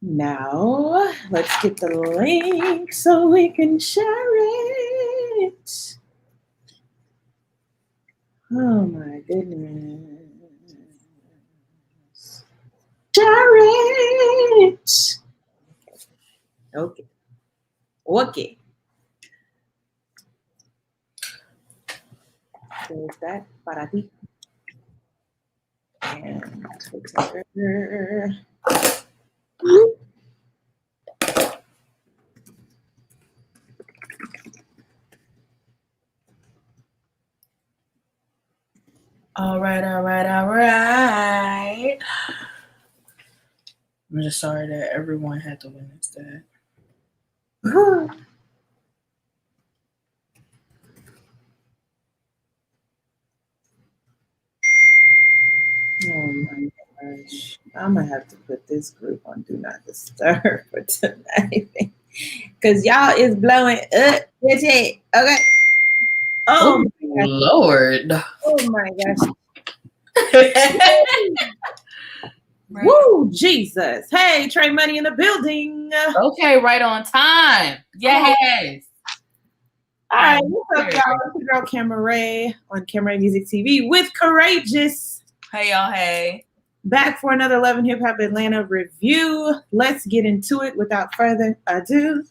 Now, let's get the link so we can share it. Oh my goodness. Share it. Okay. Okay. There's that para ti. And Twitter. All right. I'm just sorry that everyone had to witness that. Oh my gosh. I'm gonna have to put this group on Do Not Disturb for tonight. Cause y'all is blowing up. Bitch it. Okay. Oh my gosh. Lord. Oh my gosh. Woo, Jesus. Hey, Trey Money in the building. Okay, right on time. Yes. All right, what's up, y'all? It's your girl Camera Ray on Camera Ray Music TV with Courageous. Hey, y'all. Hey. Back for another Love and Hip Hop Atlanta review. Let's get into it without further ado.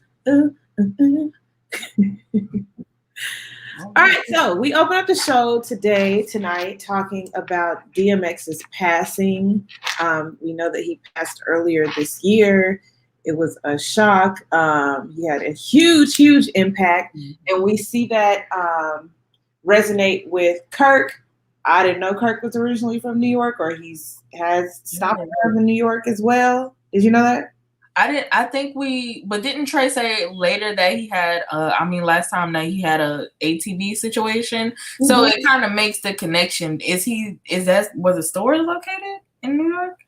All right, so we open up the show tonight, talking about DMX's passing. We know that he passed earlier this year. It was a shock. He had a huge impact, and we see that resonate with Kirk. I didn't know Kirk was originally from New York, or has stopped in New York as well. Did you know that? I think but didn't Trey say later that he had, last time that he had a ATV situation? Mm-hmm. So it kind of makes the connection. Was the store located in New York?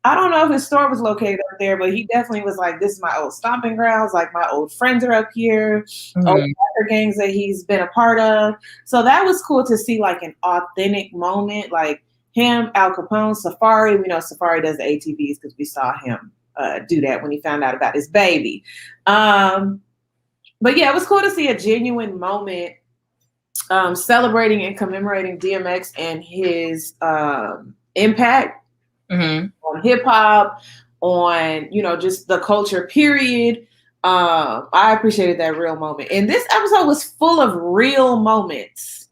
I don't know if his store was located up there, but he definitely was like, this is my old stomping grounds. Like, my old friends are up here, old biker gangs that he's been a part of. So that was cool to see, like, an authentic moment. Like, him, Al Capone, Safari. We know Safari does the ATVs because we saw him do that when he found out about his baby. But yeah, it was cool to see a genuine moment celebrating and commemorating DMX and his impact on hip hop, on, just the culture, period. I appreciated that real moment. And this episode was full of real moments.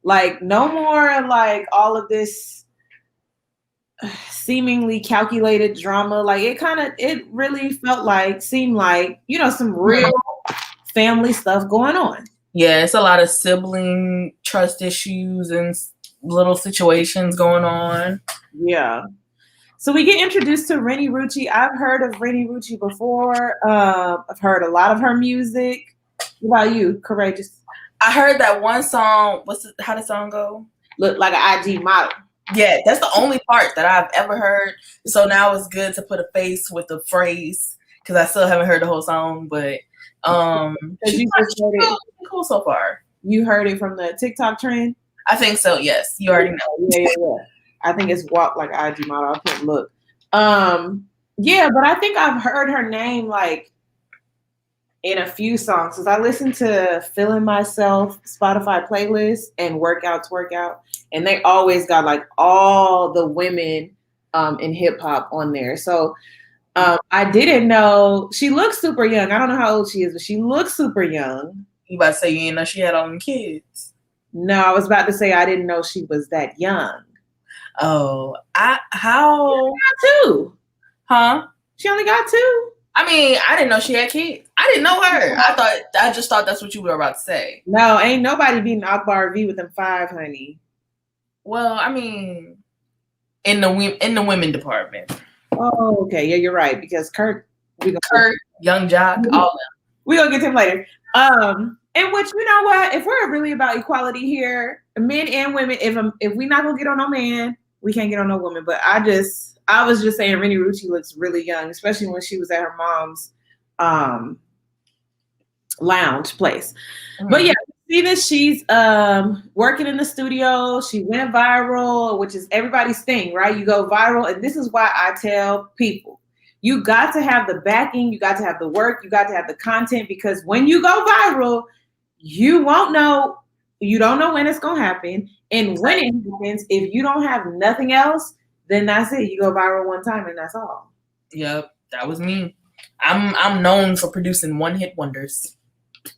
Like, no more like all of this seemingly calculated drama. Like, it really seemed like, some real family stuff going on. Yeah, it's a lot of sibling trust issues and little situations going on. Yeah. So we get introduced to Renni Rucci. I've heard of Renni Rucci before. I've heard a lot of her music. What about you, Courageous? I heard that one song. How did the song go? Look like an IG model. Yeah, that's the only part that I've ever heard. So now it's good to put a face with the phrase, because I still haven't heard the whole song. But she's cool so far. You heard it from the TikTok trend? I think so. Yes, you already know. Yeah. I think it's Walk Like an IG Model. I couldn't look. Yeah, but I think I've heard her name like in a few songs, because I listened to Feeling Myself Spotify playlist and Workout, and they always got like all the women in hip hop on there. So I didn't know. She looks super young. I don't know how old she is, but she looks super young. You about to say you didn't know she had all them kids? No, I was about to say I didn't know she was that young. Oh, She only got 2. Huh? She only got 2. I mean, I didn't know she had kids. I didn't know her. I just thought that's what you were about to say. No, ain't nobody beating Akbar V with them 5, honey. Well, I mean, in the women department. Oh, okay. Yeah, you're right. Because Kurt, Young Jock, all of them. We're gonna get to him later. And which, you know what? If we're really about equality here, men and women, if we're not gonna get on no man, we can't get on no woman. But I was just saying Renni Rucci looks really young, especially when she was at her mom's lounge place. Mm-hmm. But yeah, see this, she's working in the studio. She went viral, which is everybody's thing, right? You go viral, and this is why I tell people, You got to have the backing, you got to have the work, you got to have the content, because when you go viral, you won't know, you don't know when it's gonna happen. And when it happens, if you don't have nothing else, then that's it. You go viral one time and that's all. Yep, that was me. I'm known for producing one-hit wonders.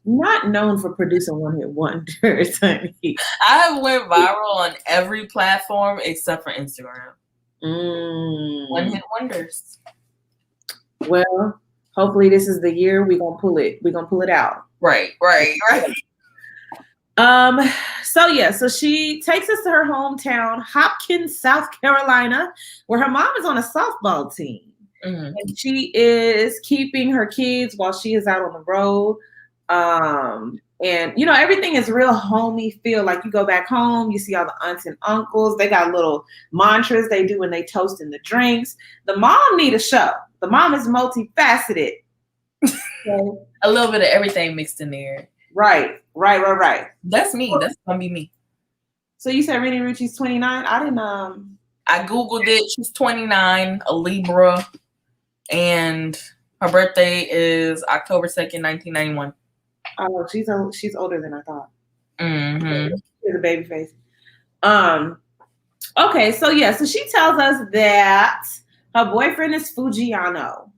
Not known for producing one-hit wonders, honey. I have went viral on every platform except for Instagram. One-hit wonders. Well, hopefully this is the year we're gonna pull it. We're gonna pull it out. Right. So she takes us to her hometown, Hopkins, South Carolina, where her mom is on a softball team. And she is keeping her kids while she is out on the road. And you know, everything is real homey feel. Like you go back home, you see all the aunts and uncles. They got little mantras they do when they toast in the drinks. The mom need a show. The mom is multifaceted. So, a little bit of everything mixed in there. Right. That's me. That's gonna be me. So you said Renee Rucci's 29? I didn't I Googled it. She's 29, a Libra, and her birthday is October 2nd, 1991. Oh, she's older than I thought. Mm-hmm. She's a baby face. Okay, so she tells us that her boyfriend is Fujiano.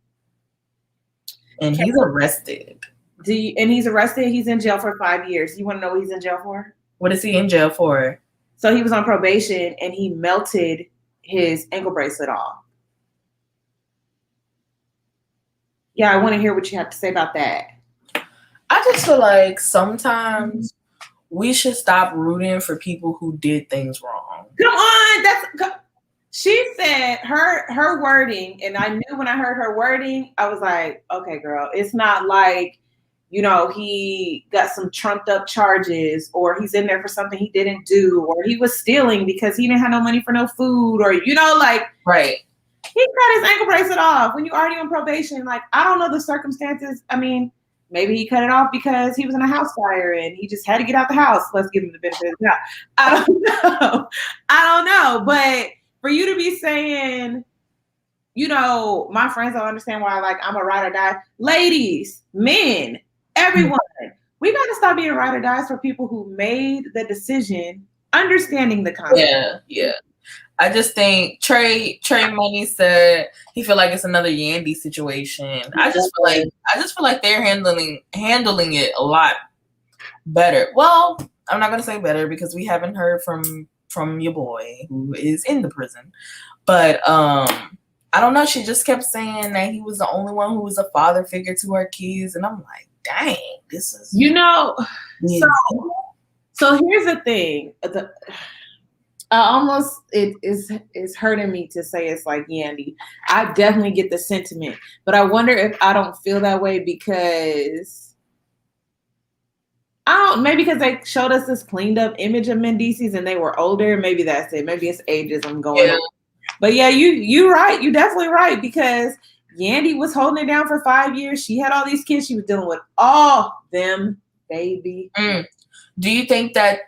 And he's arrested. He's arrested. He's in jail for 5 years. You want to know what he's in jail for? What is he in jail for? So he was on probation and he melted his ankle bracelet off. Yeah, I want to hear what you have to say about that. I just feel like sometimes we should stop rooting for people who did things wrong. Come on, she said her wording, and I knew when I heard her wording, I was like, okay, girl, it's not like, you know, he got some trumped up charges, or he's in there for something he didn't do, or he was stealing because he didn't have no money for no food, or, you know, like, right. He cut his ankle bracelet off when you're already on probation. Like, I don't know the circumstances. I mean, maybe he cut it off because he was in a house fire and he just had to get out the house. Let's give him the benefit of the doubt. I don't know. But for you to be saying, you know, my friends don't understand why, like, I'm a ride or die. Ladies, men, everyone, we got to stop being ride or dies for people who made the decision, understanding the consequences. Yeah. I just think Trey Money said he feel like it's another Yandy situation. I just feel like they're handling it a lot better. Well, I'm not gonna say better because we haven't heard from your boy who is in the prison. But I don't know. She just kept saying that he was the only one who was a father figure to her kids, and I'm like, dang, this is, you know. Yeah. So here's the thing. Almost it is hurting me to say it's like Yandy. I definitely get the sentiment, but I wonder if I don't feel that way because maybe because they showed us this cleaned up image of Mendices and they were older. Maybe that's it. Maybe it's ageism going on. But yeah, you're right. You're definitely right because Yandy was holding it down for 5 years. She had all these kids. She was dealing with all them, baby. Do you think that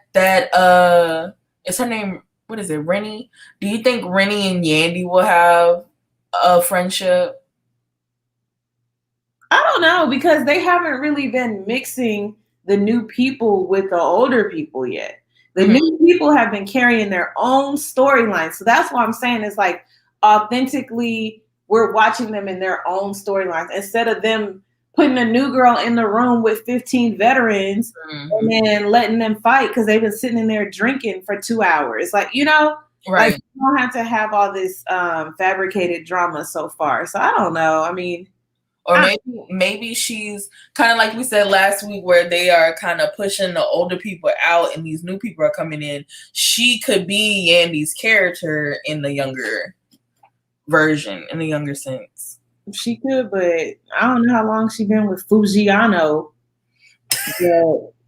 is her name? What is it, Rennie? Do you think Rennie and Yandy will have a friendship? I don't know because they haven't really been mixing the new people with the older people yet. The new people have been carrying their own storylines. So that's why I'm saying it's like authentically we're watching them in their own storylines instead of them putting a new girl in the room with 15 veterans and then letting them fight because they've been sitting in there drinking for 2 hours. Like, you know, right. Like you don't have to have all this fabricated drama so far. So I don't know. I mean, or maybe she's kind of like we said last week where they are kind of pushing the older people out and these new people are coming in. She could be Yandy's character in the younger version, in the younger sense. She could, but I don't know how long she been with Fujiano.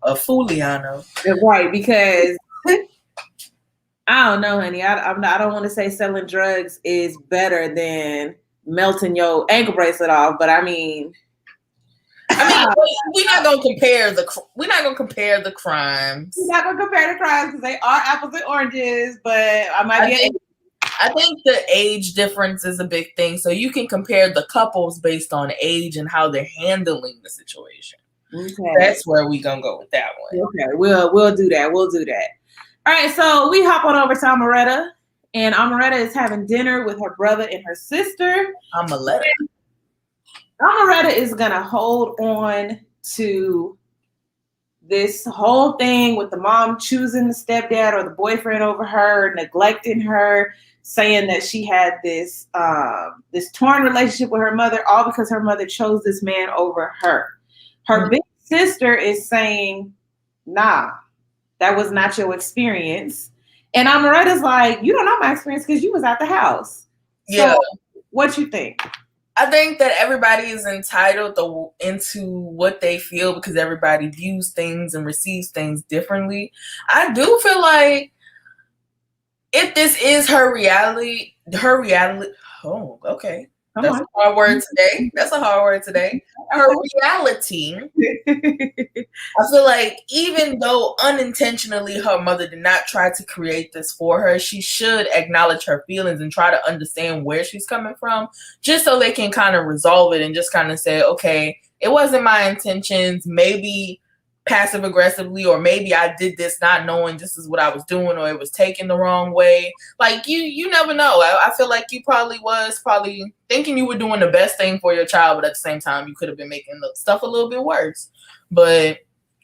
A Fuliano. Right, because I don't know, honey. I don't want to say selling drugs is better than melting your ankle bracelet off, but I mean, we're not gonna compare the crimes. We're not gonna compare the crimes because they are apples and oranges. But I I think the age difference is a big thing. So you can compare the couples based on age and how they're handling the situation. Okay. That's where we gonna go with that one. Okay, we'll do that. We'll do that. All right, so we hop on over to Amaretta, and Amaretta is having dinner with her brother and her sister. Amaretta is gonna hold on to this whole thing with the mom choosing the stepdad or the boyfriend over her, neglecting her, saying that she had this this torn relationship with her mother, all because her mother chose this man over her. Her big sister is saying, nah, that was not your experience. And Amaretta's like, you don't know my experience because you was at the house. Yeah. So what you think? I think that everybody is entitled into what they feel because everybody views things and receives things differently. I do feel like if this is her reality, oh, okay. That's a hard word today. Her reality. I feel like even though unintentionally her mother did not try to create this for her, she should acknowledge her feelings and try to understand where she's coming from, just so they can kind of resolve it and just kind of say, okay, it wasn't my intentions, maybe passive aggressively, or maybe I did this not knowing this is what I was doing, or it was taken the wrong way. Like you never know. I feel like you probably thinking you were doing the best thing for your child, but at the same time you could have been making the stuff a little bit worse. But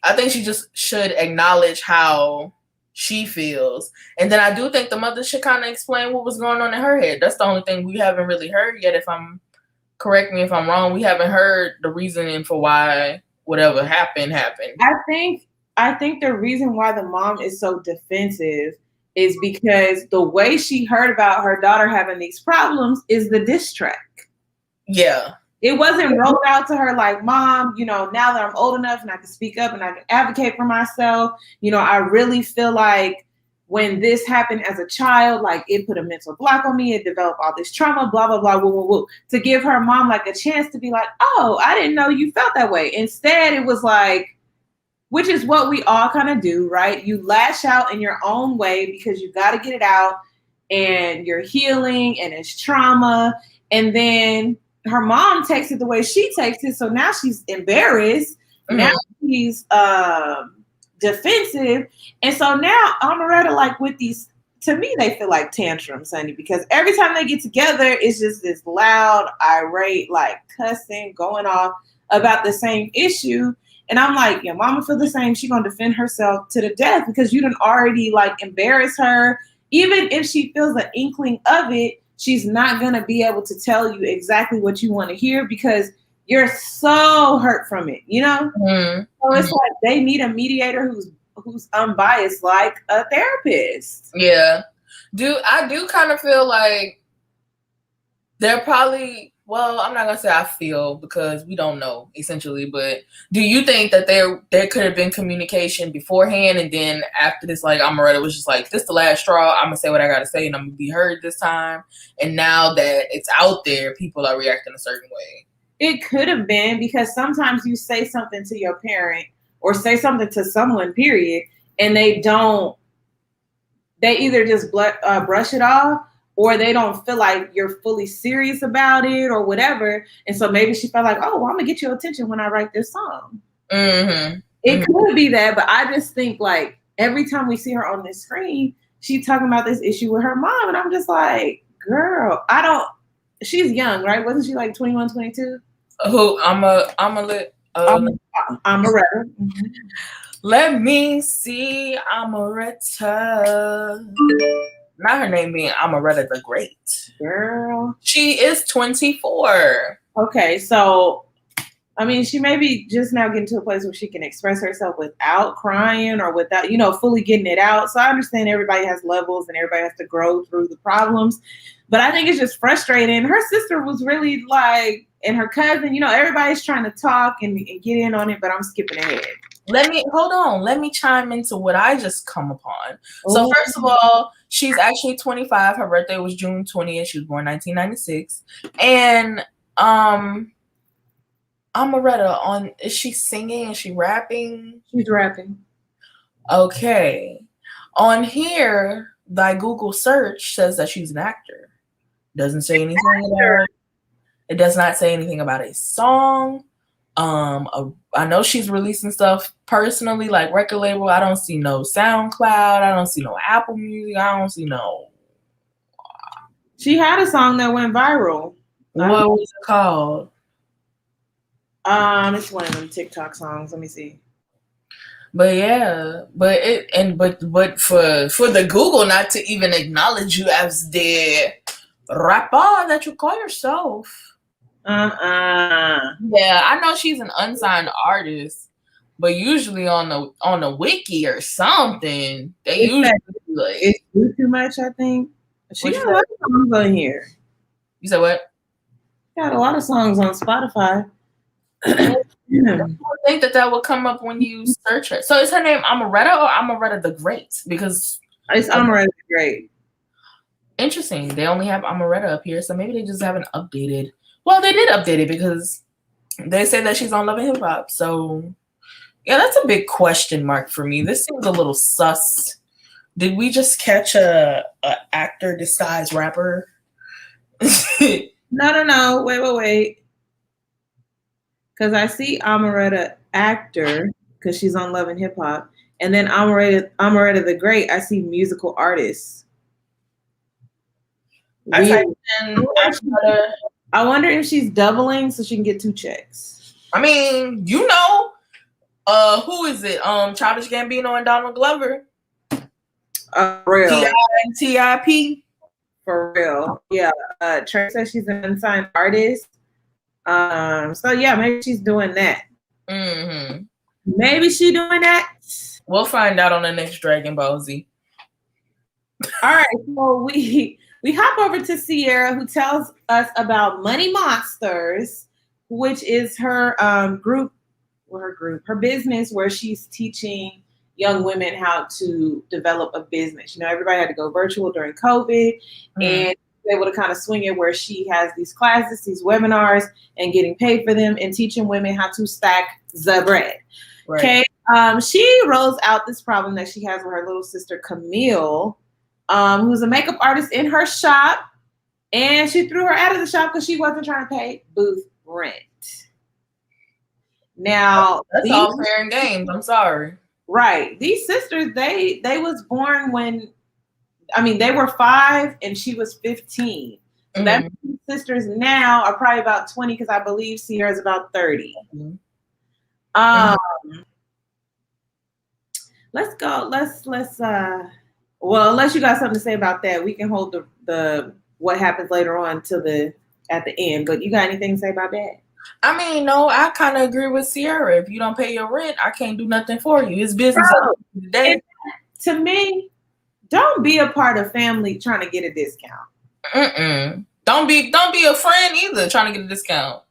I think she just should acknowledge how she feels. And then I do think the mother should kind of explain what was going on in her head. That's the only thing we haven't really heard yet. Correct me if I'm wrong, we haven't heard the reasoning for why whatever happened. I think the reason why the mom is so defensive is because the way she heard about her daughter having these problems is the diss track. Yeah. It wasn't rolled out to her like, Mom, now that I'm old enough and I can speak up and I can advocate for myself, I really feel like when this happened as a child, like it put a mental block on me, it developed all this trauma, blah, blah, blah, woo, woo, woo. To give her mom like a chance to be like, oh, I didn't know you felt that way. Instead, it was like, which is what we all kind of do, right? You lash out in your own way because you got to get it out and you're healing and it's trauma. And then her mom takes it the way she takes it. So now she's embarrassed. Mm-hmm. Now she's defensive. And so now Amaretta, like with these, to me, they feel like tantrums, honey, because every time they get together, it's just this loud, irate, like cussing, going off about the same issue. And I'm like, your mama feel the same. She gonna defend herself to the death because you done already like embarrass her. Even if she feels an inkling of it, she's not gonna be able to tell you exactly what you want to hear because you're so hurt from it, Mm-hmm. So it's like they need a mediator who's unbiased, like a therapist. Yeah. I do kind of feel like they're probably, well, I'm not gonna say I feel because we don't know essentially, but do you think that there could have been communication beforehand and then after this, like Amaretta was just like, this the last straw, I'm gonna say what I gotta say and I'm gonna be heard this time, and now that it's out there, people are reacting a certain way? It could have been because sometimes you say something to your parent or say something to someone, period, and they either just brush it off or they don't feel like you're fully serious about it or whatever. And so maybe she felt like, oh, well, I'm going to get your attention when I write this song. Mm-hmm. It could be that, but I just think like every time we see her on this screen, she's talking about this issue with her mom. And I'm just like, girl, she's young, right? Wasn't she like 21, 22? Who? Amaretta. Mm-hmm. Let me see. Amaretta. Not her name being Amaretta the Great. Girl. She is 24. Okay, so I mean, she may be just now getting to a place where she can express herself without crying or without, fully getting it out. So I understand everybody has levels and everybody has to grow through the problems. But I think it's just frustrating. Her sister was really like, and her cousin, everybody's trying to talk and get in on it, but I'm skipping ahead. Let me chime into what I just come upon. Ooh. So first of all, she's actually 25. Her birthday was June 20th. She was born 1996. And Amaretta, is she singing? Is she rapping? She's rapping. Okay. On here, thy Google search says that she's an actor. Doesn't say anything about it. Does not say anything about a song. I know she's releasing stuff personally, like record label. I don't see no SoundCloud. I don't see no Apple Music. I don't see no. She had a song that went viral. What was it called? It's one of them TikTok songs. Let me see. But yeah, but for the Google not to even acknowledge you as the rapper that you call yourself. Yeah, I know she's an unsigned artist, but usually on the wiki or something, they usually like it's too much. I think she got a lot of songs on here. You said what? Got a lot of songs on Spotify. I think that would come up when you search her. So is her name Amaretta or Amaretta the Great? Because it's Amaretta the Great. Interesting. They only have Amaretta up here, so maybe they just haven't updated. Well, they did update it because they say that she's on Love and Hip Hop. So yeah, that's a big question mark for me. This seems a little sus. Did we just catch a actor disguised rapper? No. Wait. Because I see Amaretta actor because she's on Love and Hip Hop, and then Amaretta the Great. I see musical artist. I wonder if she's doubling so she can get 2 checks. I mean, who is it? Childish Gambino and Donald Glover. Real. T.I.P. For real. Yeah. Trey says she's an unsigned artist. So yeah, maybe she's doing that. Mm-hmm. Maybe she's doing that. We'll find out on the next Dragon Ball Z. All right, so we hop over to Ciara, who tells us about Money Monsters, which is her her business where she's teaching young women how to develop a business. You know, everybody had to go virtual during COVID, and able to kind of swing it where she has these classes, these webinars, and getting paid for them and teaching women how to stack the bread. Right. Okay. She rolls out this problem that she has with her little sister Camille, who's a makeup artist in her shop, and she threw her out of the shop because she wasn't trying to pay booth rent. Now that's all fair and games. I'm sorry. Right. These sisters, they was born when they were 5 and she was 15. So that sisters now are probably about 20 because I believe Ciara's about 30. Let's go. Let's well, unless you got something to say about that, we can hold the what happens later on at the end. But you got anything to say about that? I mean, no, I kind of agree with Ciara. If you don't pay your rent, I can't do nothing for you. It's business. To me, don't be a part of family trying to get a discount. Don't be a friend either trying to get a discount.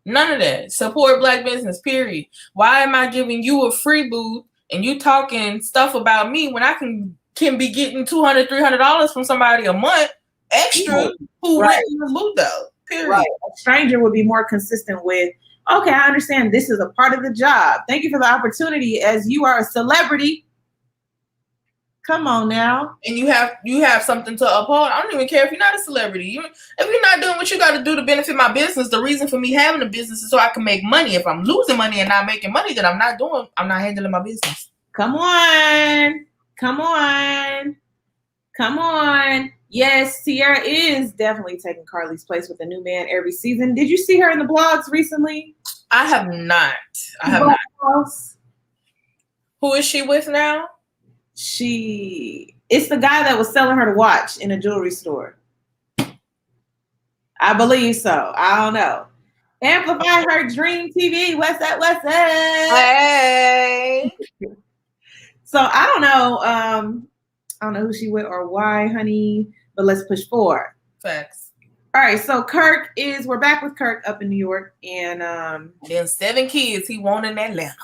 None of that. Support Black business, period. Why am I giving you a free booth and you talking stuff about me when I can be getting $200, $300 from somebody a month extra who renting the booth out? Period. Right. A stranger would be more consistent with, okay, I understand this is a part of the job. Thank you for the opportunity as you are a celebrity. Come on now. And you have something to uphold. I don't even care if you're not a celebrity. If you're not doing what you got to do to benefit my business, the reason for me having a business is so I can make money. If I'm losing money and not making money, then I'm not handling my business. Come on. Yes, Ciara is definitely taking Carly's place with a new man every season. Did you see her in the blogs recently? I have not. Who is she with now? It's the guy that was selling her to watch in a jewelry store. I believe so. I don't know. Amplify her Dream TV. What's that? Hey. So I don't know. I don't know who she with or why, honey, but let's push forward. Facts. All right, so we're back with Kirk up in New York, and then 7 kids he won in Atlanta.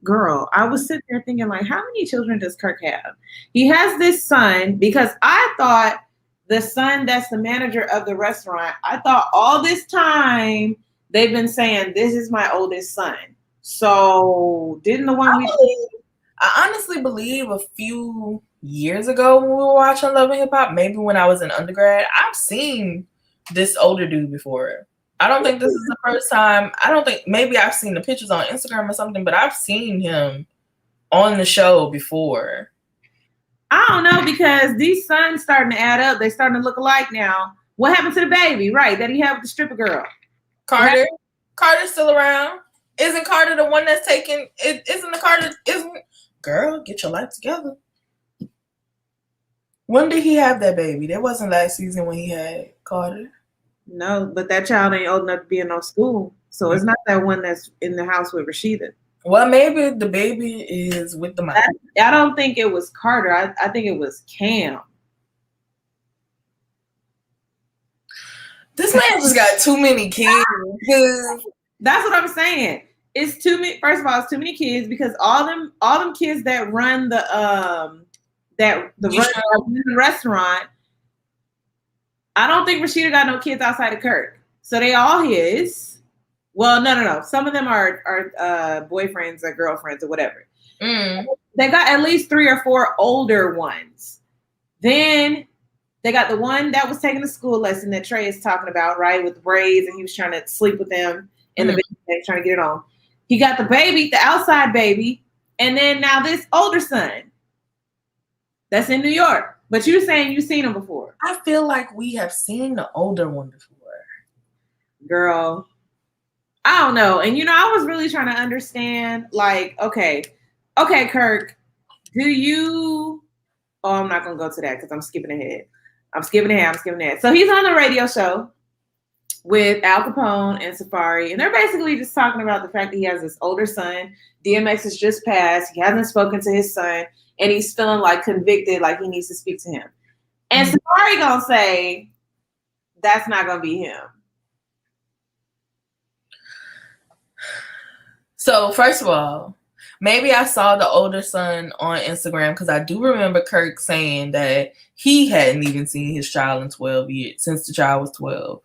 Girl, I was sitting there thinking, like, how many children does Kirk have? He has this son, because I thought the son that's the manager of the restaurant, I thought all this time they've been saying, this is my oldest son. So didn't the one I honestly believe a few years ago when we were watching Love and Hip Hop, maybe when I was in undergrad, I've seen this older dude before. I don't think this is the first time. I don't think, maybe I've seen the pictures on Instagram or something, but I've seen him on the show before. I don't know, because these sons starting to add up. They're starting to look alike now. What happened to the baby? Right, that he had with the stripper girl. Carter. Carter's still around. Isn't Carter the one that's taking? Isn't the Carter? Isn't, girl, get your life together. When did he have that baby? That wasn't last season when he had Carter. No, but that child ain't old enough to be in no school. So it's not that one that's in the house with Rashida. Well, maybe the baby is with the mom. I don't think it was Carter. I think it was Cam. This man just got too many kids. That's what I'm saying. It's too many. First of all, it's too many kids, because all them kids that run the restaurant. I don't think Rashida got no kids outside of Kirk, so they all his. Well, no. Some of them are boyfriends or girlfriends or whatever. They got at least 3 or 4 older ones. Then they got the one that was taking the school lesson that Trey is talking about, right, with the braids, and he was trying to sleep with them in the baby, trying to get it on. He got the baby, the outside baby, and then now this older son that's in New York. But you're saying you've seen him before. I feel like we have seen the older one before. Girl, I don't know. And, I was really trying to understand, like, okay, Kirk, do you... Oh, I'm not going to go to that because I'm skipping ahead. So he's on the radio show with Al Capone and Safari, and they're basically just talking about the fact that he has this older son. DMX has just passed. He hasn't spoken to his son, and he's feeling like convicted, like he needs to speak to him. And Safari gonna say that's not gonna be him. So first of all, maybe I saw the older son on Instagram, because I do remember Kirk saying that he hadn't even seen his child in 12 years, since the child was 12.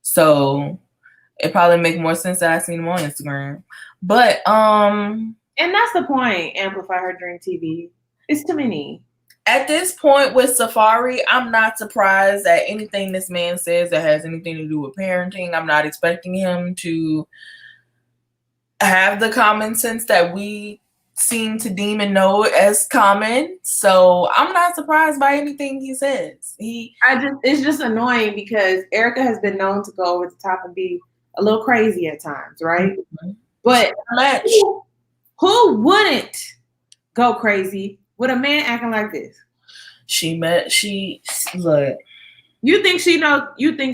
So it probably make more sense that I seen him on Instagram. But and that's the point. Amplify Her Dream TV. It's too many. At this point with Safari, I'm not surprised at anything this man says that has anything to do with parenting. I'm not expecting him to have the common sense that we seem to deem and know as common. So I'm not surprised by anything he says. It's just annoying because Erica has been known to go over the top and be a little crazy at times, right? Mm-hmm. But who wouldn't go crazy with a man acting like this? Look. You think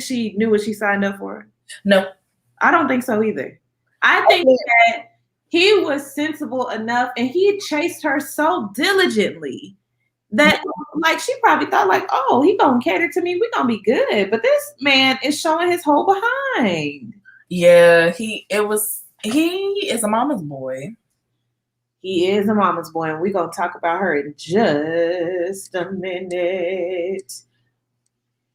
she knew what she signed up for? No. I don't think so either. I think that he was sensible enough, and he chased her so diligently that, like, she probably thought, like, oh, he gonna cater to me, we gonna be good. But this man is showing his whole behind. Yeah, he is a mama's boy. He is a mama's boy, and we're gonna talk about her in just a minute.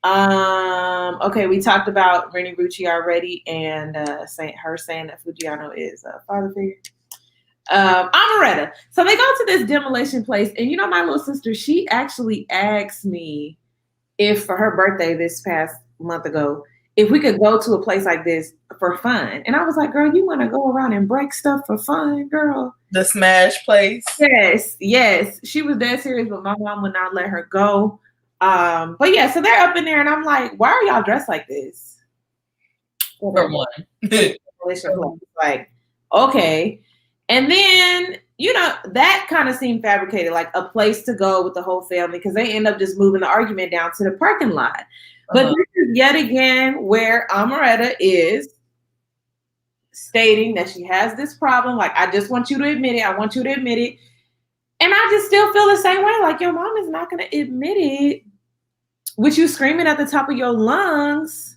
Okay, we talked about Rennie Rucci already, and saying that Fujiano is a father figure. Amaretta. So they go to this demolition place, and my little sister, she actually asked me if for her birthday this past month ago, if we could go to a place like this for fun. And I was like, girl, you want to go around and break stuff for fun, girl? The Smash place? Yes. She was dead serious, but my mom would not let her go. But yeah, so they're up in there, and I'm like, why are y'all dressed like this? For one. Like, okay. And then, that kind of seemed fabricated, like a place to go with the whole family, because they end up just moving the argument down to the parking lot. But this is yet again where Amaretta is stating that she has this problem. Like, I just want you to admit it. I want you to admit it. And I just still feel the same way. Like, your mom is not going to admit it with you screaming at the top of your lungs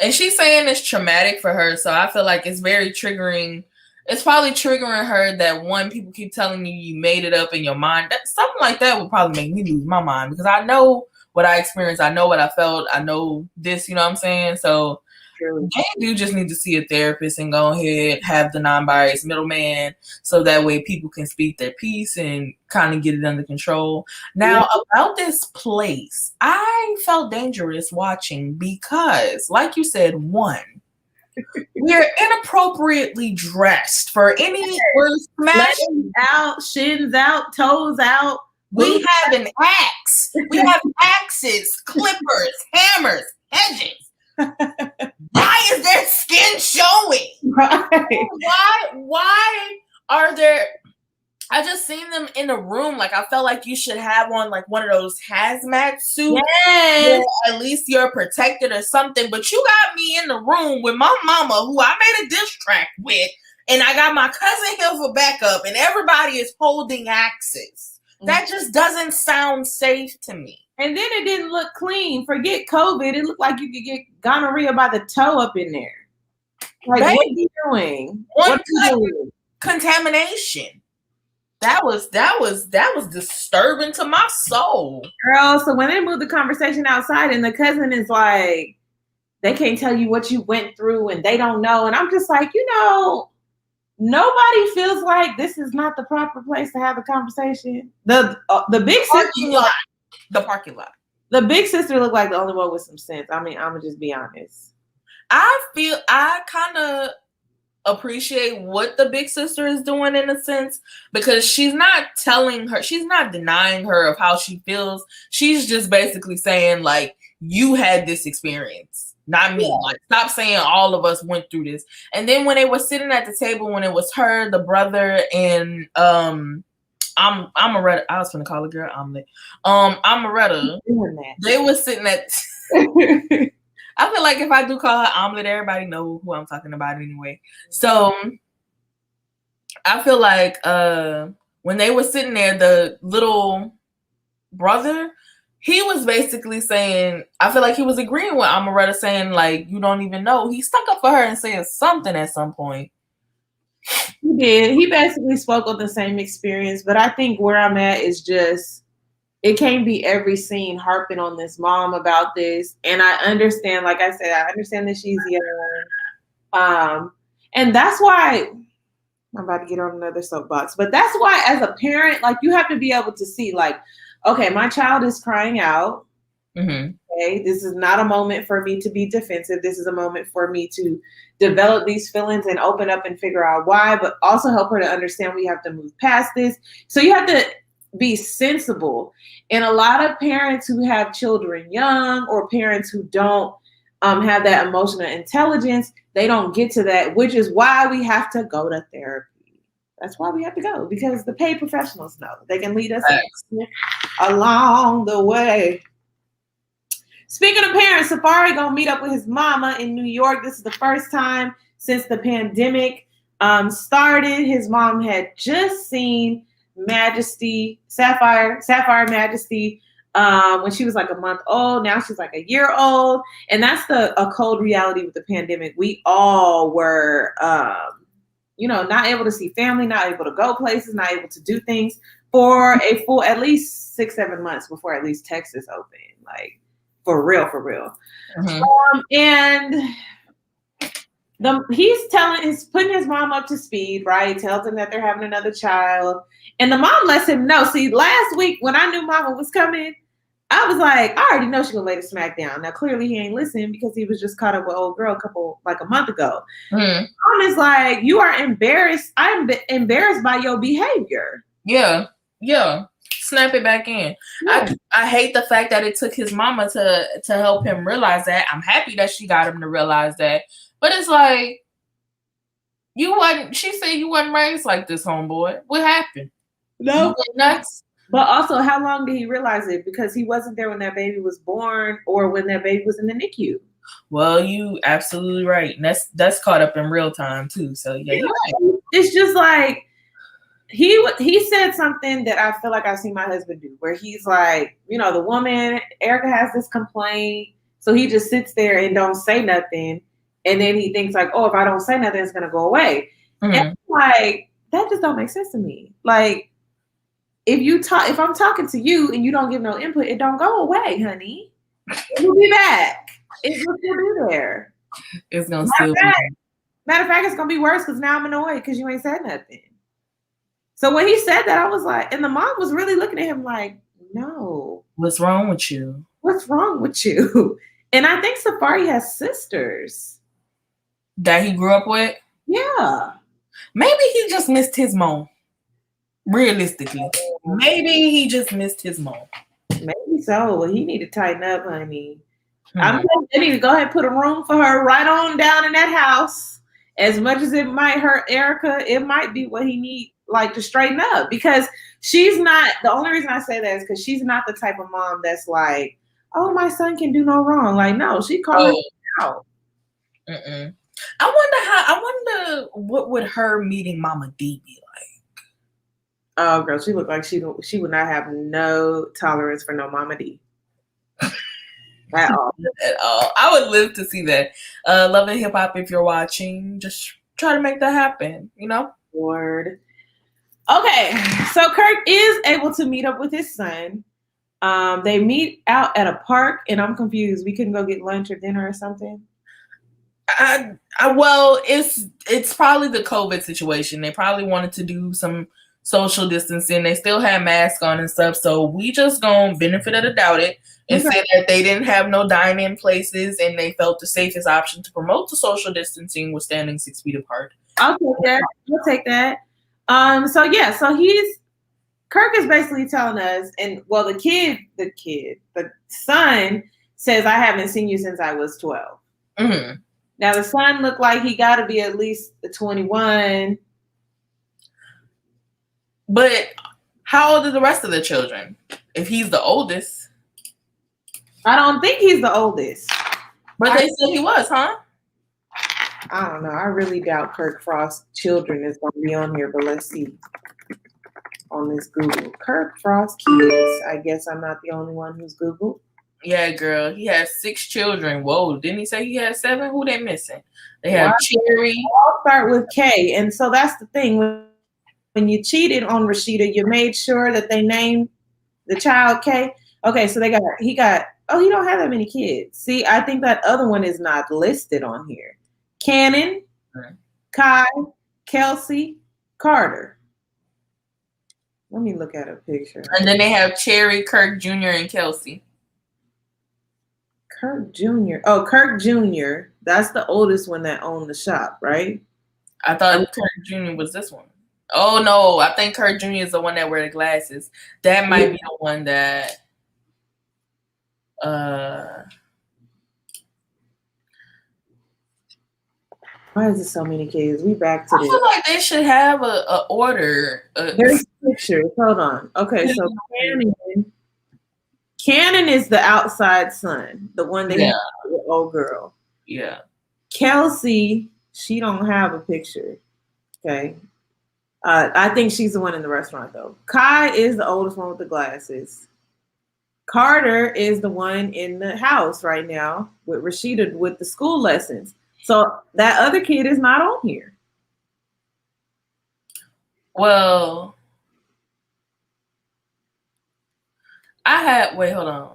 and she's saying it's traumatic for her. So I feel like it's very triggering. It's probably triggering her that people keep telling you made it up in your mind. Something like that would probably make me lose my mind, because I know what I experienced. I know what I felt. I know this, you know what I'm saying? So True. Maybe you just need to see a therapist and go ahead, have the non-biased middleman, so that way people can speak their piece and kind of get it under control. Now, about this place, I felt dangerous watching because, like you said, one, we're inappropriately dressed for any we're smashing out, shins out, toes out. We have an axe. We have axes, clippers, hammers, hedges. Why is their skin showing? Right. Why are there? I just seen them in a room. Like I felt like you should have on like one of those hazmat suits. Yes. At least you're protected or something. But you got me in the room with my mama, who I made a diss track with, and I got my cousin here for backup, and everybody is holding axes. That just doesn't sound safe to me. And then it didn't look clean. Forget COVID. It looked like you could get gonorrhea by the toe up in there. Like, what are you doing? What are you doing? Contamination. That was disturbing to my soul. Girl, so when they moved the conversation outside and the cousin is like, they can't tell you what you went through and they don't know. And I'm just like, nobody feels like this is not the proper place to have the conversation. The big sister, the parking lot. The big sister looked like the only one with some sense. I mean, I'm gonna just be honest. I kind of appreciate what the big sister is doing in a sense, because she's not denying her of how she feels. She's just basically saying like, you had this experience, not me. Like, stop saying all of us went through this. And then when they were sitting at the table, when it was her, the brother, and Amaretta, I was gonna call a girl Omelet. Amaretta, they were sitting at I feel like if I do call her Omelet, everybody know who I'm talking about anyway. So I feel like when they were sitting there, the little brother, he was basically saying, I feel like he was agreeing with Amaretta, saying like, you don't even know. He stuck up for her and said something at some point. He did. He basically spoke of the same experience, but I think where I'm at is just, it can't be every scene harping on this mom about this. And I understand, like I said, I understand that she's young. And that's why, I'm about to get on another soapbox, but that's why as a parent, like you have to be able to see like, okay, my child is crying out. Mm-hmm. Okay, this is not a moment for me to be defensive. This is a moment for me to develop these feelings and open up and figure out why, but also help her to understand we have to move past this. So you have to be sensible. And a lot of parents who have children young, or parents who don't have that emotional intelligence, they don't get to that, which is why we have to go to therapy. That's why we have to go, because the paid professionals know they can lead us along the way. Speaking of parents, Safari gonna meet up with his mama in New York. This is the first time since the pandemic started. His mom had just seen Majesty, Sapphire Majesty, when she was like a month old. Now she's like a year old. And that's a cold reality with the pandemic. We all were, not able to see family, not able to go places, not able to do things for a full at least 6-7 months before at least Texas opened. Like, for real. Mm-hmm. And he's putting his mom up to speed, right? Tells him that they're having another child. And the mom lets him know. See, last week when I knew mama was coming, I was like, I already know she's gonna lay the smack down. Now, clearly he ain't listening because he was just caught up with old girl a month ago. Mm-hmm. Mom is like, you are embarrassed. I'm embarrassed by your behavior. Yeah. Snap it back in. Yeah. I hate the fact that it took his mama to help him realize that. I'm happy that she got him to realize that. But it's like, she said you wasn't raised like this, homeboy. What happened? No. Nuts. But also, how long did he realize it? Because he wasn't there when that baby was born or when that baby was in the NICU. Well, you absolutely right. And that's caught up in real time too. So yeah, you're right. It's just like, he said something that I feel like I've seen my husband do, where he's like, the woman, Erica has this complaint. So he just sits there and don't say nothing. And then he thinks like, oh, if I don't say nothing, it's going to go away. Mm-hmm. And like, that just don't make sense to me. Like, if I'm talking to you and you don't give no input, it don't go away, honey. It will be back. It will still be there. It's gonna still be. Matter of fact, it's gonna be worse because now I'm annoyed because you ain't said nothing. So when he said that, I was like, and the mom was really looking at him like, no. What's wrong with you? What's wrong with you? And I think Safari has sisters. That he grew up with? Yeah. Maybe he just missed his mom. Realistically. Maybe he just missed his mom. Maybe so. Well, he need to tighten up, honey. I'm saying they need to go ahead and put a room for her right on down in that house. As much as it might hurt Erica, it might be what he need, like, to straighten up. Because she's not, the only reason I say that is because she's not the type of mom that's like, oh, my son can do no wrong. Like, no, she called him out. I wonder what would her meeting Mama D be like? Oh, girl, she looked like she would not have no tolerance for no Mama D. At all. I would live to see that. Love and Hip Hop, if you're watching, just try to make that happen, you know? Word. Okay, so Kirk is able to meet up with his son. They meet out at a park, and I'm confused. We couldn't go get lunch or dinner or something? Well, it's probably the COVID situation. They probably wanted to do some social distancing. They still had masks on and stuff, so we just gonna benefit of the doubt it and say that they didn't have no dine-in places and they felt the safest option to promote the social distancing was standing 6 feet apart. I'll take that. So Kirk is basically telling us, and well, the son says, I haven't seen you since I was 12. Mm-hmm. Now the son looked like he got to be at least 21. But how old are the rest of the children? If he's the oldest. I don't think he's the oldest. But they said he was, huh? I don't know. I really doubt Kirk Frost's children is going to be on here, but let's see on this Google. Kirk Frost kids. I guess I'm not the only one who's Googled. Yeah, girl. He has 6 children. Whoa. Didn't he say he had 7? Who they missing? They have Cherry. I'll start with K. And so that's the thing. When you cheated on Rashida, you made sure that they named the child K. Okay, so he don't have that many kids. See, I think that other one is not listed on here. Cannon, Kai, Kelsey, Carter. Let me look at a picture. And then they have Cherry, Kirk Jr., and Kelsey. Kirk Jr. Oh, Kirk Jr. That's the oldest one that owned the shop, right? I thought Kirk Jr. was this one. Oh, no. I think Kirk Jr. is the one that wear the glasses. That might be the one that... Why is there so many kids? We back to this. I feel like they should have a order. There's pictures. Hold on. Okay, so Cannon is the outside son, the one that the old girl. Yeah. Kelsey, she don't have a picture. Okay. I think she's the one in the restaurant though. Kai is the oldest one with the glasses. Carter is the one in the house right now with Rashida with the school lessons. So that other kid is not on here. Well, wait, hold on.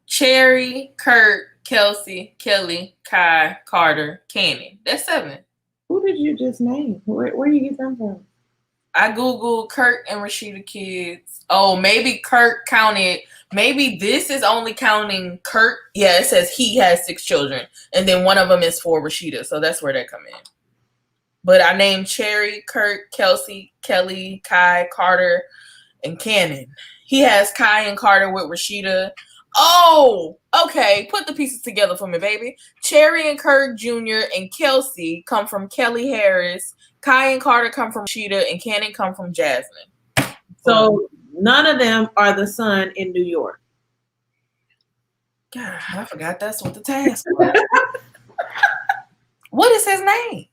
Cherry, Kurt, Kelsey, Kelly, Kai, Carter, Cannon. That's 7. Who did you just name? Where do you get them from? I Googled Kurt and Rashida kids. Oh, maybe Kurt counted. Maybe this is only counting Kurt. Yeah, it says he has 6 children. And then one of them is for Rashida. So that's where they come in. But I named Cherry, Kurt, Kelsey, Kelly, Kai, Carter, and Cannon. He has Kai and Carter with Rashida. Oh, okay. Put the pieces together for me, baby. Cherry and Kurt Jr. and Kelsey come from Kelly Harris. Kai and Carter come from Rashida, and Cannon come from Jasmine. So none of them are the son in New York. God, I forgot that's what the task was. What is his name?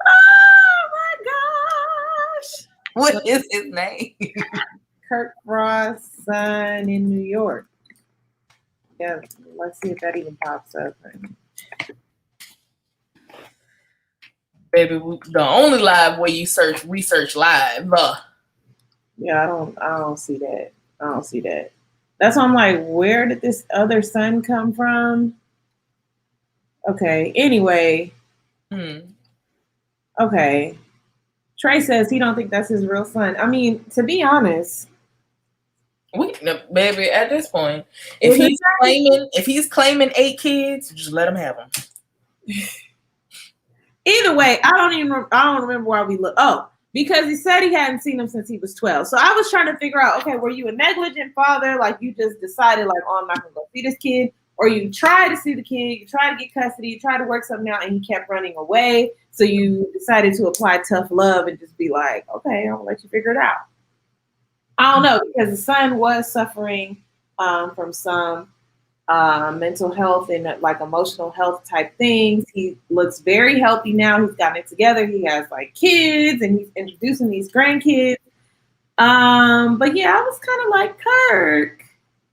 Oh my gosh. What is his name? Kirk Frost's son in New York. Yeah, let's see if that even pops up. Baby, the only live way you research live. Yeah, I don't see that. I don't see that. That's why I'm like, where did this other son come from? Okay. Anyway. Okay. Trey says he don't think that's his real son. I mean, to be honest, baby, at this point, if he's claiming 8 kids, just let him have them. Either way, I don't remember why we look. Oh, because he said he hadn't seen him since he was 12. So I was trying to figure out, okay, were you a negligent father? Like you just decided like, oh, I'm not gonna go see this kid. Or you tried to see the kid, you tried to get custody, you tried to work something out and he kept running away. So you decided to apply tough love and just be like, okay, I'll let you figure it out. I don't know, because the son was suffering from some mental health and like emotional health type things. He looks very healthy now. He's gotten it together. He has like kids and he's introducing these grandkids. But yeah, I was kind of like, Kirk,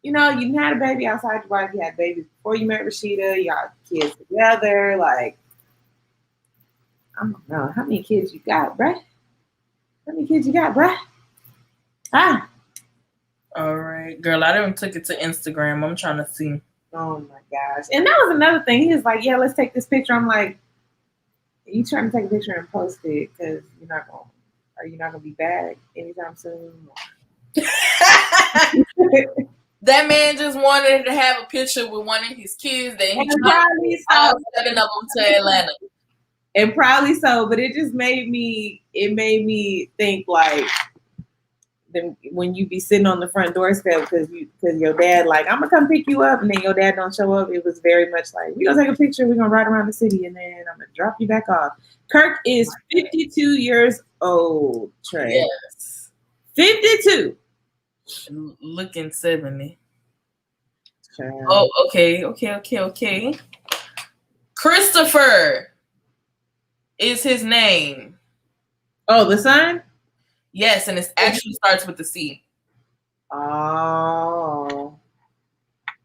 you know, you had a baby outside your wife. You had babies before you met Rashida. You got kids together. Like, I don't know. How many kids you got, bruh? How many kids you got, bruh? Ah. All right, girl. I didn't took it to Instagram. I'm trying to see. Oh my gosh. And that was another thing. He was like, yeah, let's take this picture. I'm like, are you trying to take a picture and post it? Because are you not gonna be back anytime soon? That man just wanted to have a picture with one of his kids that he setting up to Atlanta. And probably so, but it just made me think like when you be sitting on the front doorstep because your dad like, I'm gonna come pick you up, and then your dad don't show up. It was very much like, we're gonna take a picture, we're gonna ride around the city, and then I'm gonna drop you back off. Kirk is 52 years old, Trey. Yes. 52. Looking 70. Child. Oh, okay. Christopher is his name. Oh, the son? Yes, and it actually starts with the C. Oh.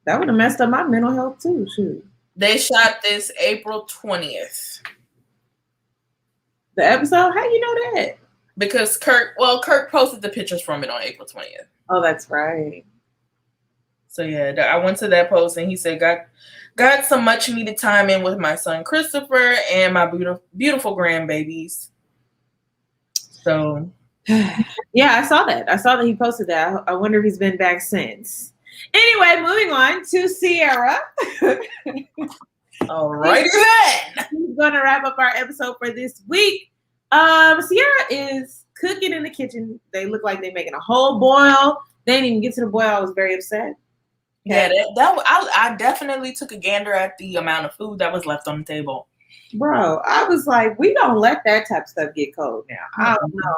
That would have messed up my mental health too, shoot. They shot this April 20th. The episode? How you know that? Because Kirk posted the pictures from it on April 20th. Oh, that's right. So yeah, I went to that post and he said, got some much needed time in with my son Christopher and my beautiful grandbabies. So yeah, I saw that. I saw that he posted that. I wonder if he's been back since. Anyway, moving on to Sierra. All right, then. We're gonna wrap up our episode for this week. Sierra is cooking in the kitchen. They look like they're making a whole boil. They didn't even get to the boil. I was very upset. Yeah, I definitely took a gander at the amount of food that was left on the table. Bro, I was like, we don't let that type of stuff get cold now. I don't know.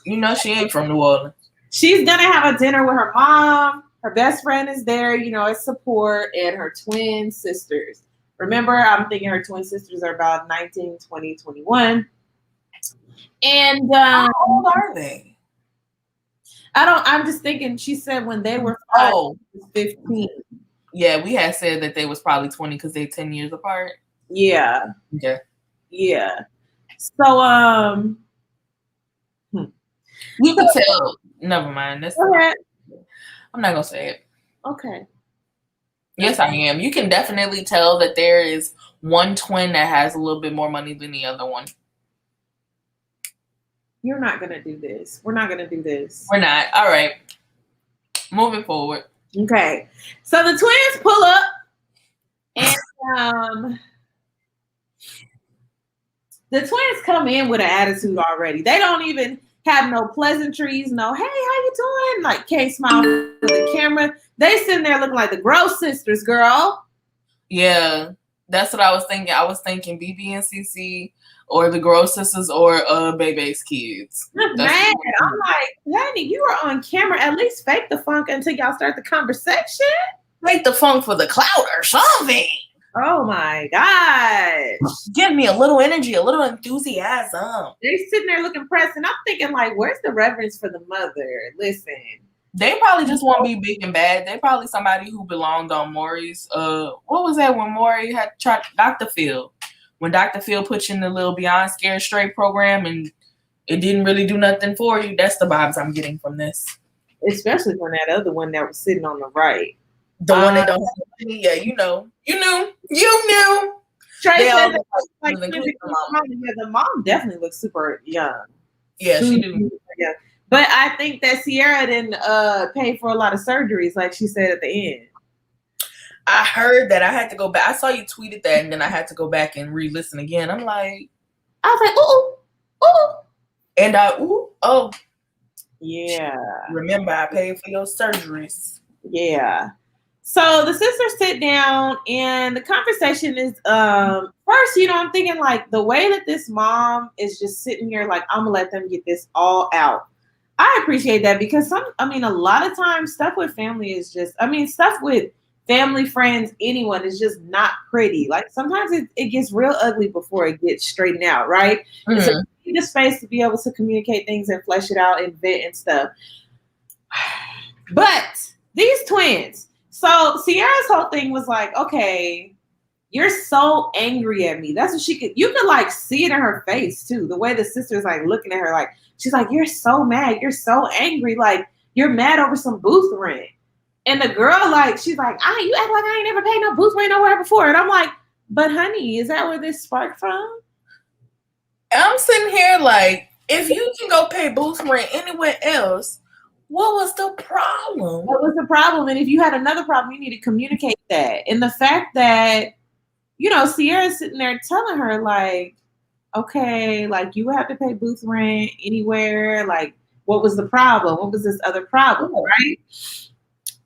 You know, she ain't from New Orleans. She's going to have a dinner with her mom. Her best friend is there, as support, and her twin sisters. Remember, I'm thinking her twin sisters are about 19, 20, 21. And how old are they? I'm just thinking, she said when they were 5, 15. Yeah, we had said that they was probably 20 because they're 10 years apart. Yeah. Okay. Yeah. So, you could tell. Never mind. I'm not gonna say it. Okay. Yes, I am. You can definitely tell that there is one twin that has a little bit more money than the other one. You're not gonna do this. We're not gonna do this. We're not. All right. Moving forward. Okay. So the twins pull up, and the twins come in with an attitude already. They don't even have no pleasantries, no, hey, how you doing? Like, can't smile for the camera. They sitting there looking like the Gross sisters, girl. Yeah, that's what I was thinking. I was thinking BB and CC or the Gross sisters or Bebe's kids. Man, I'm like, honey, you are on camera. At least fake the funk until y'all start the conversation. Make the funk for the clout or something. Oh my gosh. Give me a little energy, a little enthusiasm. They sitting there looking pressed, and I'm thinking, like, where's the reverence for the mother? Listen. They probably just want to be big and bad. They probably somebody who belonged on Maury's. What was that when Maury had tried Dr. Phil? When Dr. Phil put you in the little Beyond Scared Straight program and it didn't really do nothing for you. That's the vibes I'm getting from this. Especially from that other one that was sitting on the right. The one that don't have money. Yeah, you know. You knew. Trey said all like the mom definitely looks super young. Yeah, she do. Yeah. But I think that Sierra didn't pay for a lot of surgeries, like she said at the end. I heard that. I had to go back. I saw you tweeted that, and then I had to go back and re-listen again. I'm like, I was like, ooh, and oh, yeah. Remember, I paid for your surgeries. Yeah. So the sisters sit down, and the conversation is first, I'm thinking like the way that this mom is just sitting here, like, I'm gonna let them get this all out. I appreciate that because a lot of times stuff with family is just, stuff with family, friends, anyone is just not pretty. Like sometimes it gets real ugly before it gets straightened out, right? Mm-hmm. So you need the space to be able to communicate things and flesh it out and vent and stuff. But these twins, so Sierra's whole thing was like, okay, you're so angry at me. That's what you could like see it in her face too. The way the sister's like looking at her, like, she's like, you're so mad. You're so angry. Like you're mad over some booth rent. And the girl, like, she's like, you act like I ain't never paid no booth rent nowhere before. And I'm like, but honey, is that where this sparked from? I'm sitting here like, if you can go pay booth rent anywhere else, what was the problem? What was the problem? And if you had another problem, you need to communicate that. And the fact that, Sierra's sitting there telling her, like, okay, like, you have to pay booth rent anywhere. Like, what was the problem? What was this other problem, right?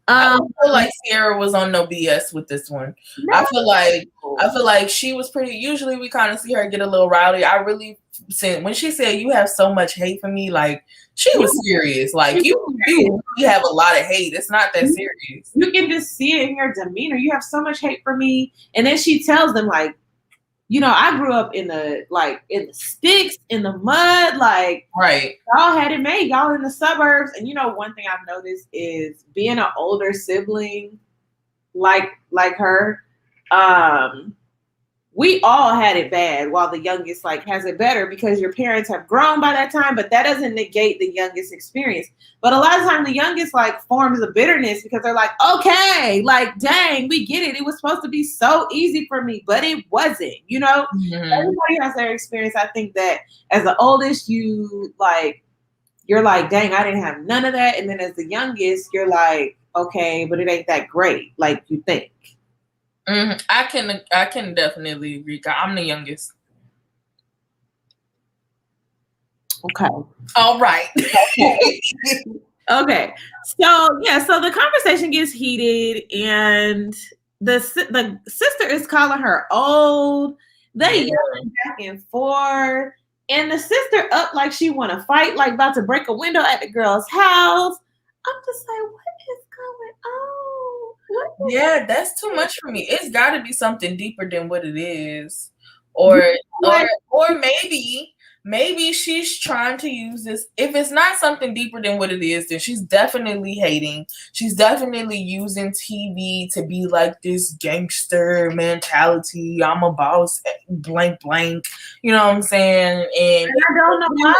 I don't feel like Sierra was on no BS with this one. No. I feel like she was pretty. Usually, we kind of see her get a little rowdy. I really said when she said, "You have so much hate for me," like she was serious. Like you have a lot of hate. It's not that serious. You can just see it in your demeanor. You have so much hate for me, and then she tells them like, I grew up in the sticks, in the mud, like, right. Y'all had it made. Y'all in the suburbs. And one thing I've noticed is being an older sibling like her, we all had it bad while the youngest like has it better because your parents have grown by that time, but that doesn't negate the youngest experience. But a lot of times the youngest like forms a bitterness because they're like, okay, like, dang, we get it. It was supposed to be so easy for me, but it wasn't, Mm-hmm. Everybody has their experience. I think that as the oldest, you're like, dang, I didn't have none of that. And then as the youngest, you're like, okay, but it ain't that great. Like you think. Mm-hmm. I can definitely agree. I'm the youngest. Okay. All right. Okay. So the conversation gets heated, and the sister is calling her old. They yelling back and forth, and the sister up like she want to fight, like about to break a window at the girl's house. I'm just like, what is going on? Yeah, that's too much for me. It's got to be something deeper than what it is, or maybe she's trying to use this. If it's not something deeper than what it is, then she's definitely hating. She's definitely using TV to be like this gangster mentality. I'm a boss, blank, blank. You know what I'm saying? And I don't know why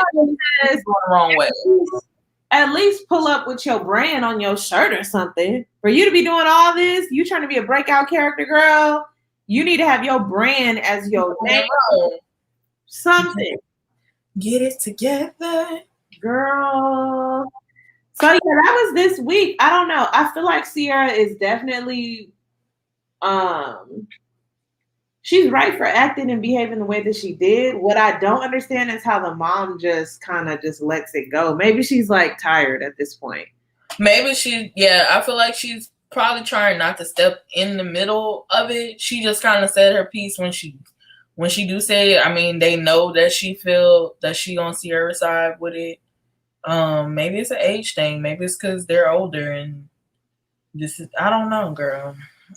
it's going the wrong way. At least pull up with your brand on your shirt or something. For you to be doing all this, you trying to be a breakout character, girl, you need to have your brand as your name. Something. Get it together. Girl. So that was this week. I don't know. I feel like Sierra is definitely she's right for acting and behaving the way that she did. What I don't understand is how the mom just kind of just lets it go. Maybe she's like tired at this point. Maybe I feel like she's probably trying not to step in the middle of it. She just kind of said her piece when she do say it. I mean, they know that she feel that she on Sierra's side with it. Maybe it's an age thing. Maybe it's because they're older and I don't know, girl.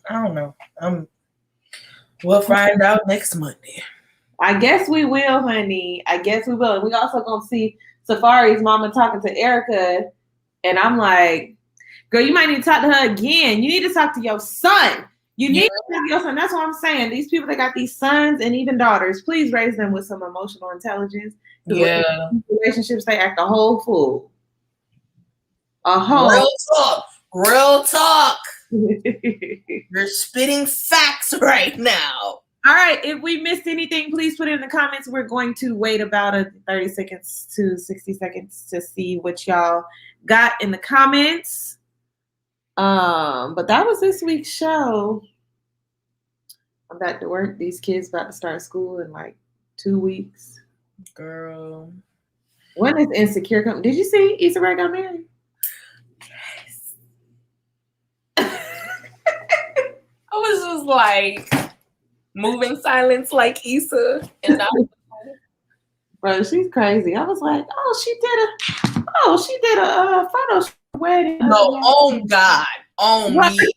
I don't know. We'll find out next Monday. I guess we will, honey. I guess we will. And we also gonna see Safari's mama talking to Erica, and I'm like, girl, you might need to talk to her again. You need to talk to your son. You need to talk to your son. That's what I'm saying. These people that got these sons and even daughters, please raise them with some emotional intelligence. Yeah. Relationships, they act a whole fool. Real talk. You're spitting facts right now. All right. If we missed anything, please put it in the comments. We're going to wait about 30 seconds to 60 seconds to see what y'all got in the comments. But that was this week's show. I'm back to work. These kids about to start school in like 2 weeks. Girl. When is Insecure coming? Did you see Issa Rae got married? Yes. I was just like moving silence like Issa. And bro, she's crazy. I was like, she did a photo wedding. No, oh God. Oh me.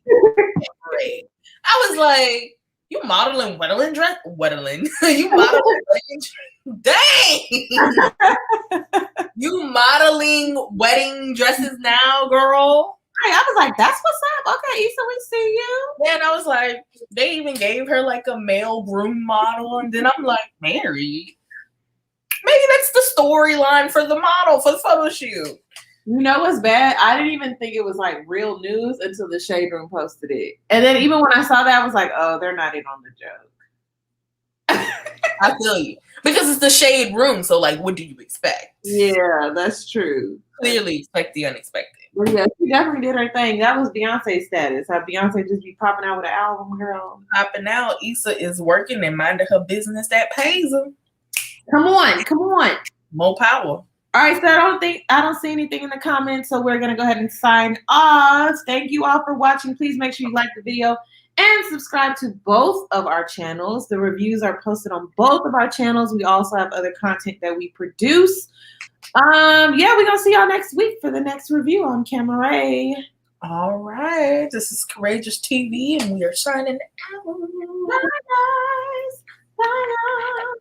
I was like, you modeling wedding dress? Wedding. You modeling wedding dress? Dang. You modeling wedding dresses now, girl? I was like, that's what's up. Okay, Issa, we see you. Yeah, and I was like, they even gave her like a male groom model. And then I'm like, married? Maybe that's the storyline for the model for the photo shoot. You know what's bad? I didn't even think it was like real news until the Shade Room posted it. And then even when I saw that, I was like, oh, they're not in on the joke. I feel you. Because it's the Shade Room, so like, what do you expect? Yeah, that's true. Clearly expect the unexpected. Well, yeah, she definitely did her thing. That was Beyonce's status. How Beyonce just be popping out with an album, girl. Popping out. Issa is working and minding her business that pays her. Come on. More power. All right, so I don't see anything in the comments, so we're gonna go ahead and sign off. Thank you all for watching. Please make sure you like the video and subscribe to both of our channels. The reviews are posted on both of our channels. We also have other content that we produce. Yeah, we're gonna see y'all next week for the next review on Camera. All right, this is Courageous TV, and we are signing out. Bye guys. Bye.